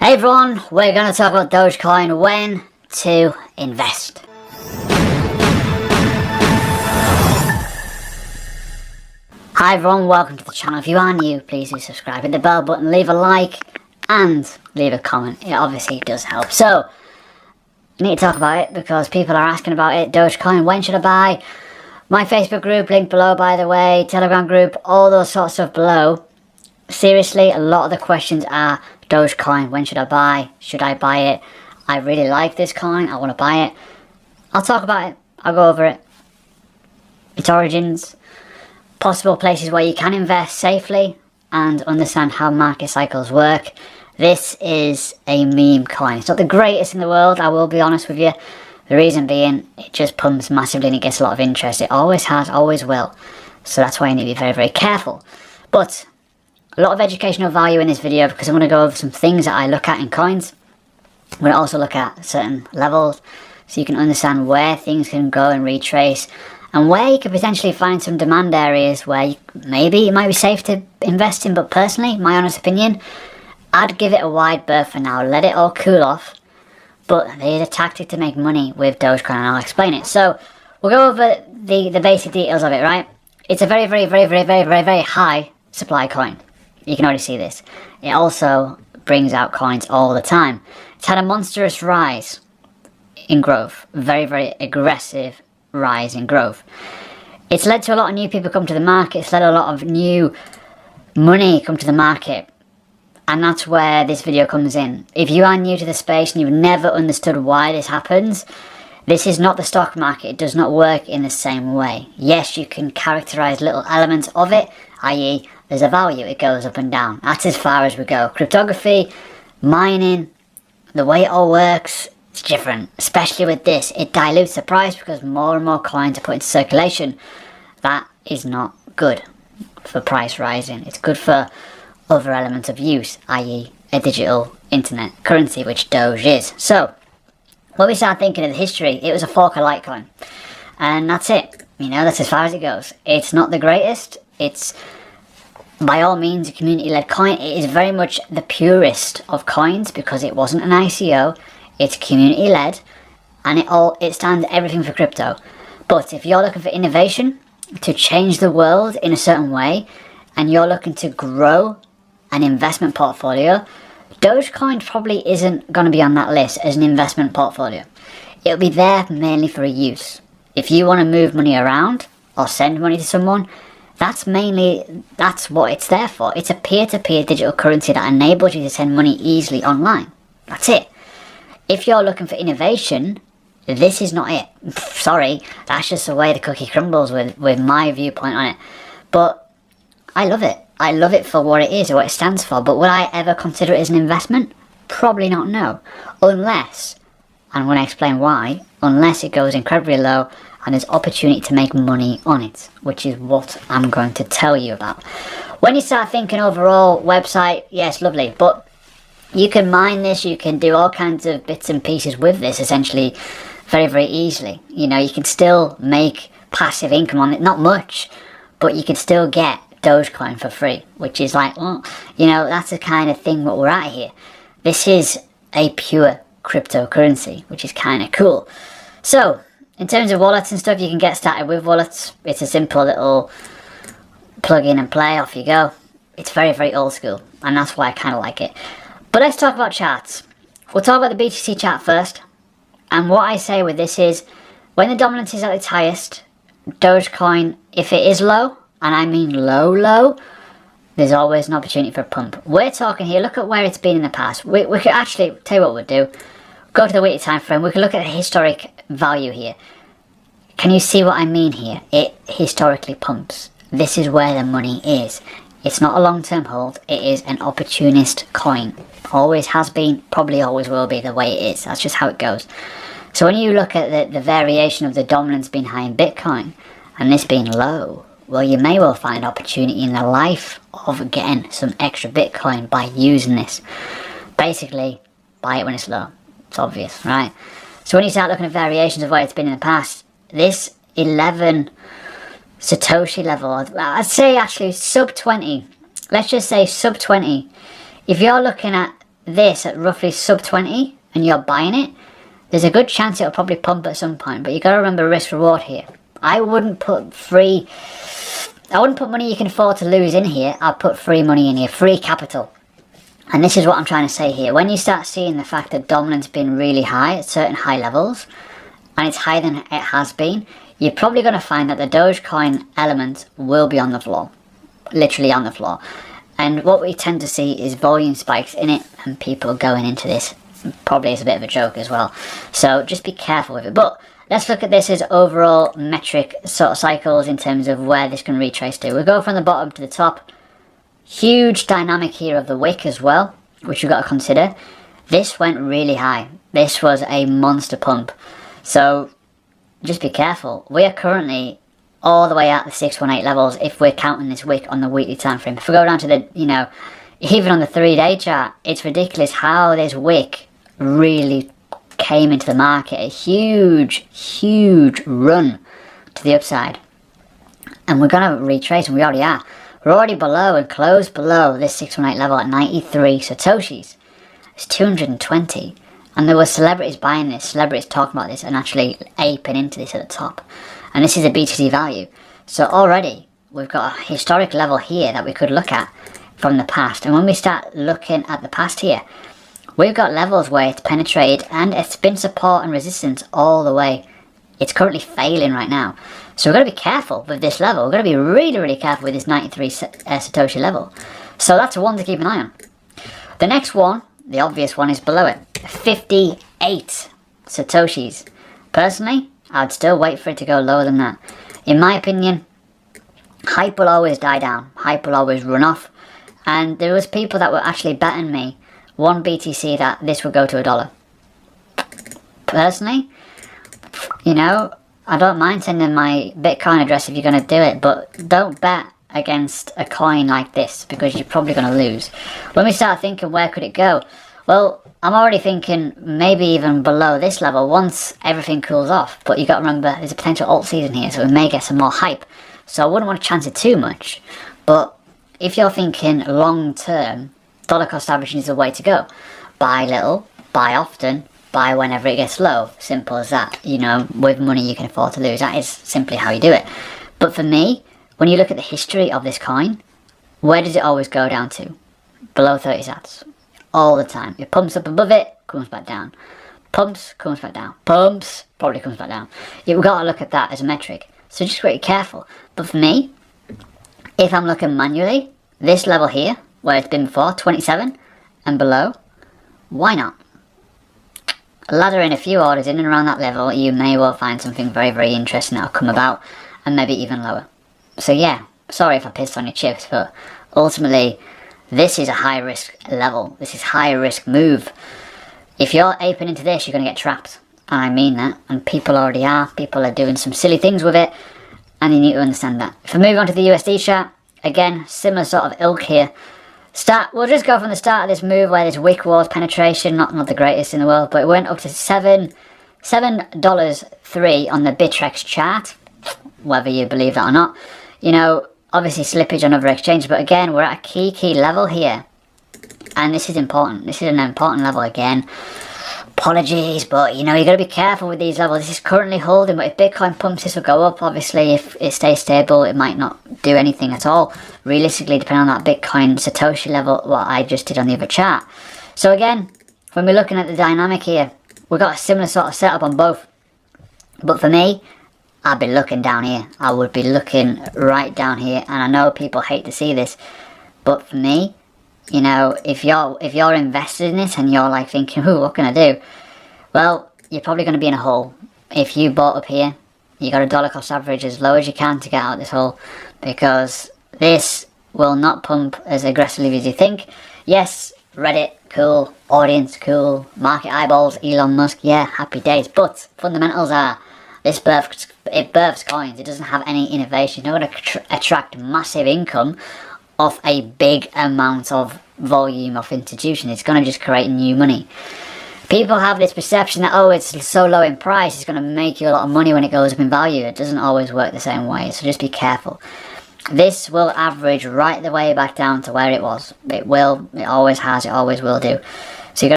Hey everyone, we're going to talk about Dogecoin, when to invest. Hi everyone, welcome to the channel. If you are new, please do subscribe, hit the bell button, leave a like and leave a comment. It obviously does help. So, I need to talk about it because people are asking about it. Dogecoin, when should I buy? My Facebook group, link below by the way, Telegram group, all those sorts of stuff below. Seriously, a lot of the questions are Dogecoin, when should I buy? Should I buy it? I really like this coin, I want to buy it. I'll talk about it, I'll go over it. Its origins, possible places where you can invest safely and understand how market cycles work. This is a meme coin. It's not the greatest in the world, I will be honest with you. The reason being, it just pumps massively and it gets a lot of interest. It always has, always will. So that's why you need to be very, very careful. But a lot of educational value in this video because I'm going to go over some things that I look at in coins. I'm going to also look at certain levels so you can understand where things can go and retrace and where you could potentially find some demand areas where maybe it might be safe to invest in. But personally, my honest opinion, I'd give it a wide berth for now, let it all cool off. But there's a tactic to make money with Dogecoin and I'll explain it. So we'll go over the basic details of it, right? It's a very, very, very, very, very, very, very high supply coin. You can already see this. It also brings out coins all the time. It's had a monstrous rise in growth. Very, very aggressive rise in growth. It's led to a lot of new people come to the market. It's led a lot of new money come to the market. And that's where this video comes in. If you are new to the space and you've never understood why this happens, this is not the stock market. It does not work in the same way. Yes, you can characterize little elements of it, i.e. there's a value, it goes up and down. That's as far as we go. Cryptography, mining, the way it all works, it's different. Especially with this, it dilutes the price because more and more coins are put into circulation. That is not good for price rising. It's good for other elements of use, i.e. a digital internet currency, which Doge is. So, when we start thinking of the history, it was a fork of Litecoin. And that's it. You know, that's as far as it goes. It's not the greatest. It's by all means a community-led coin. It is very much the purest of coins because it wasn't an ICO. It's community-led and it stands everything for crypto. But if you're looking for innovation to change the world in a certain way and you're looking to grow an investment portfolio, Dogecoin probably isn't going to be on that list as an investment portfolio. It'll be there mainly for a use. If you want to move money around or send money to someone, that's what it's there for. It's a peer-to-peer digital currency that enables you to send money easily online. That's it. If you're looking for innovation, this is not it. Sorry, that's just the way the cookie crumbles with my viewpoint on it. But I love it. I love it for what it is or what it stands for. But would I ever consider it as an investment? Probably not, no. Unless, and I'm going to explain why, unless it goes incredibly low and there's opportunity to make money on it, which is what I'm going to tell you about. When you start thinking overall, website, yes, lovely, but you can mine this, you can do all kinds of bits and pieces with this essentially very, very easily. You know, you can still make passive income on it, not much, but you can still get Dogecoin for free, which is like, well, you know, that's the kind of thing that we're at here. This is a pure cryptocurrency, which is kind of cool. So, in terms of wallets and stuff, you can get started with wallets. It's a simple little plug in and play, off you go. It's very, very old school, and that's why I kind of like it. But let's talk about charts. We'll talk about the BTC chart first. And what I say with this is, when the dominance is at its highest, Dogecoin, if it is low, and I mean low, there's always an opportunity for a pump. We're talking here, look at where it's been in the past. We could actually, tell you what we'll do, go to the weekly time frame, we can look at the historic value here. Can you see what I mean here? It historically pumps. This is where the money is. It's not a long-term hold, it is an opportunist coin. Always has been, probably always will be the way it is. That's just how it goes. So when you look at the variation of the dominance being high in Bitcoin and this being low, well, you may well find opportunity in the life of getting some extra Bitcoin by using this. Basically, buy it when it's low. It's obvious, right? So when you start looking at variations of what it's been in the past, this 11 Satoshi level, I'd say actually sub 20. Let's just say sub 20. If you're looking at this at roughly sub 20 and you're buying it, there's a good chance it'll probably pump at some point. But you got to remember risk reward here. I wouldn't put money you can afford to lose in here. I'd put free money in here, free capital. And this is what I'm trying to say here. When you start seeing the fact that dominance been really high at certain high levels, and it's higher than it has been, you're probably going to find that the Dogecoin element will be on the floor. Literally on the floor. And what we tend to see is volume spikes in it and people going into this. Probably is a bit of a joke as well. So just be careful with it. But let's look at this as overall metric sort of cycles in terms of where this can retrace to. We'll go from the bottom to the top. Huge dynamic here of the wick as well, which you've got to consider. This went really high. This was a monster pump. So just be careful. We are currently all the way at the 618 levels if we're counting this wick on the weekly time frame. If we go down to the, even on the 3-day chart, it's ridiculous how this wick really came into the market. A huge run to the upside. And we're going to retrace, and we already are. We're already below and close below this 618 level at 93 Satoshis. It's 220. And there were celebrities buying this, celebrities talking about this and actually aping into this at the top. And this is a BTC value. So already we've got a historic level here that we could look at from the past. And when we start looking at the past here, we've got levels where it's penetrated and it's been support and resistance all the way. It's currently failing right now. So we've got to be careful with this level. We've got to be really careful with this 93 Satoshi level. So that's one to keep an eye on. The next one, the obvious one, is below it. 58 Satoshis. Personally, I'd still wait for it to go lower than that. In my opinion, hype will always die down. Hype will always run off. And there was people that were actually betting me one BTC that this would go to $1. Personally, I don't mind sending my Bitcoin address if you're going to do it, but don't bet against a coin like this because you're probably going to lose. When we start thinking where could it go, well, I'm already thinking maybe even below this level once everything cools off. But you got to remember there's a potential alt season here, so we may get some more hype. So I wouldn't want to chance it too much. But if you're thinking long term, dollar cost averaging is the way to go. Buy little, buy often, buy whenever it gets low. Simple as that. With money you can afford to lose. That is simply how you do it. But for me, when you look at the history of this coin, where does it always go down to? Below 30 sats. All the time. It pumps up above it, comes back down. Pumps, comes back down. Pumps, probably comes back down. You've got to look at that as a metric. So just be careful. But for me, if I'm looking manually, this level here, where it's been before, 27 and below, why not? Ladder in a few orders in and around that level, you may well find something very interesting that'll come about, and maybe even lower. So yeah, sorry if I pissed on your chips, but ultimately, this is a high risk level. This is high risk move. If you're aping into this, you're going to get trapped. And I mean that. And people already are. People are doing some silly things with it. And you need to understand that. If we move on to the USD chart, again, similar sort of ilk here. We'll just go from the start of this move where this wick was penetration, not the greatest in the world, but it went up to $7.3 on the Bittrex chart, whether you believe that or not. Obviously slippage on other exchanges, but again, we're at a key level here. And this is important. This is an important level again. Apologies, but you got to be careful with these levels. This is currently holding, but if Bitcoin pumps, this will go up. Obviously, if it stays stable, it might not do anything at all. Realistically, depending on that Bitcoin Satoshi level, what I just did on the other chart. So again, when we're looking at the dynamic here, we've got a similar sort of setup on both. But for me, I'd be looking down here. I would be looking right down here. And I know people hate to see this, but for me, if you're invested in this and you're like thinking, what can I do? Well, you're probably going to be in a hole. If you bought up here, you got a dollar cost average as low as you can to get out of this hole, because this will not pump as aggressively as you think. Yes, Reddit, cool. Audience, cool. Market eyeballs, Elon Musk, yeah, happy days. But fundamentals are, it births coins. It doesn't have any innovation. It's not going to attract massive income off a big amount of volume of institution. It's going to just create new money. People have this perception that, it's so low in price, it's going to make you a lot of money when it goes up in value. It doesn't always work the same way, so just be careful. this will average right the way back down to where it was. It will, it always has, it always will do.